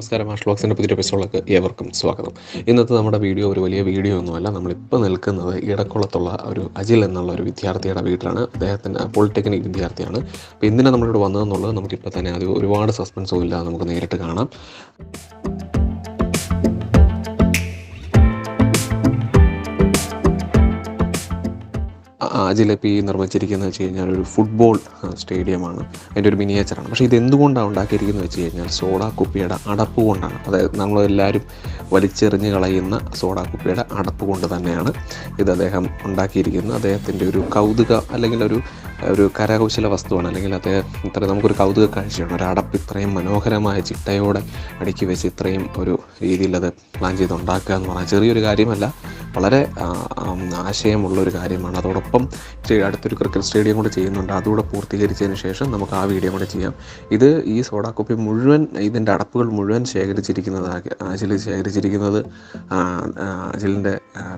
നമസ്കാരം. ആഷ്ലോക്സിൻ്റെ പുതിയ എപ്പിസോഡിലേക്ക് ഏവർക്കും സ്വാഗതം. ഇന്നത്തെ നമ്മുടെ വീഡിയോ ഒരു വലിയ വീഡിയോ ഒന്നുമല്ല. നമ്മളിപ്പോൾ നിൽക്കുന്നത് ഇടക്കുളത്തുള്ള ഒരു അജിൽ എന്നുള്ള ഒരു വിദ്യാർത്ഥിയുടെ വീട്ടിലാണ്. അദ്ദേഹത്തിൻ്റെ പോളിടെക്നിക് വിദ്യാർത്ഥിയാണ്. അപ്പോൾ എന്തിനാണ് നമ്മളിവിടെ വന്നതെന്നുള്ളത് നമുക്കിപ്പോൾ തന്നെ അത് ഒരുപാട് സസ്പെൻസും ഇല്ലാതെ നമുക്ക് നേരിട്ട് കാണാം. അജിലപ്പി നിർമ്മിച്ചിരിക്കുന്നത് വെച്ച് കഴിഞ്ഞാൽ ഒരു ഫുട്ബോൾ സ്റ്റേഡിയമാണ്. അതിൻ്റെ ഒരു മിനിയേച്ചറാണ്. പക്ഷേ ഇതെന്തുകൊണ്ടാണ് ഉണ്ടാക്കിയിരിക്കുന്നത് വെച്ച് കഴിഞ്ഞാൽ സോഡാ കുപ്പിയുടെ അടപ്പ് കൊണ്ടാണ്. അതായത് നമ്മളെല്ലാവരും വലിച്ചെറിഞ്ഞ് കളയുന്ന സോഡാ കുപ്പിയുടെ അടപ്പ് കൊണ്ട് തന്നെയാണ് ഇത് അദ്ദേഹം ഉണ്ടാക്കിയിരിക്കുന്നത്. അദ്ദേഹത്തിൻ്റെ ഒരു കൗതുക അല്ലെങ്കിൽ ഒരു കരകൗശല വസ്തുവാണ്. അല്ലെങ്കിൽ അദ്ദേഹം നമുക്കൊരു കൗതുക കാഴ്ചയാണ്. ഒരു അടപ്പ് ഇത്രയും മനോഹരമായ ചിട്ടയോടെ അടുക്കി വെച്ച് ഇത്രയും ഒരു രീതിയിൽ അത് പ്ലാൻ ചെയ്ത് ഉണ്ടാക്കുക എന്ന് പറഞ്ഞാൽ ചെറിയൊരു കാര്യമല്ല, വളരെ ആശയമുള്ളൊരു കാര്യമാണ്. അതോടൊപ്പം അടുത്തൊരു ക്രിക്കറ്റ് സ്റ്റേഡിയം കൂടെ ചെയ്യുന്നുണ്ട്. അതുകൂടെ പൂർത്തീകരിച്ചതിന് ശേഷം നമുക്ക് ആ വീഡിയോ കൂടെ ചെയ്യാം. ഈ സോഡാ കുപ്പി മുഴുവൻ, ഇതിൻ്റെ അടപ്പുകൾ മുഴുവൻ ശേഖരിച്ചിരിക്കുന്നത് അജിലിൻ്റെ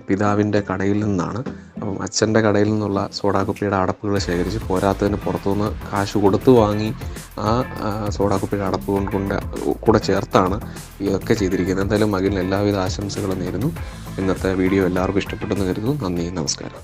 പിതാവിൻ്റെ കടയിൽ നിന്നാണ്. അപ്പം അച്ഛൻ്റെ കടയിൽ നിന്നുള്ള സോഡാ കുപ്പിയുടെ അടപ്പുകൾ ശേഖരിച്ച് പോരാത്തതിന് പുറത്തുനിന്ന് കാശ് കൊടുത്തു വാങ്ങി ആ സോഡാ കുപ്പിയുടെ അടപ്പ് കൂടെ ചേർത്താണ് ഇതൊക്കെ ചെയ്തിരിക്കുന്നത്. എന്തായാലും മകന് എല്ലാവിധ ആശംസകളും നേരുന്നു. ഇന്നത്തെ വീഡിയോ എല്ലാവർക്കും ഇഷ്ടപ്പെട്ടെന്ന് കരുതുന്നു. നന്ദി, നമസ്കാരം.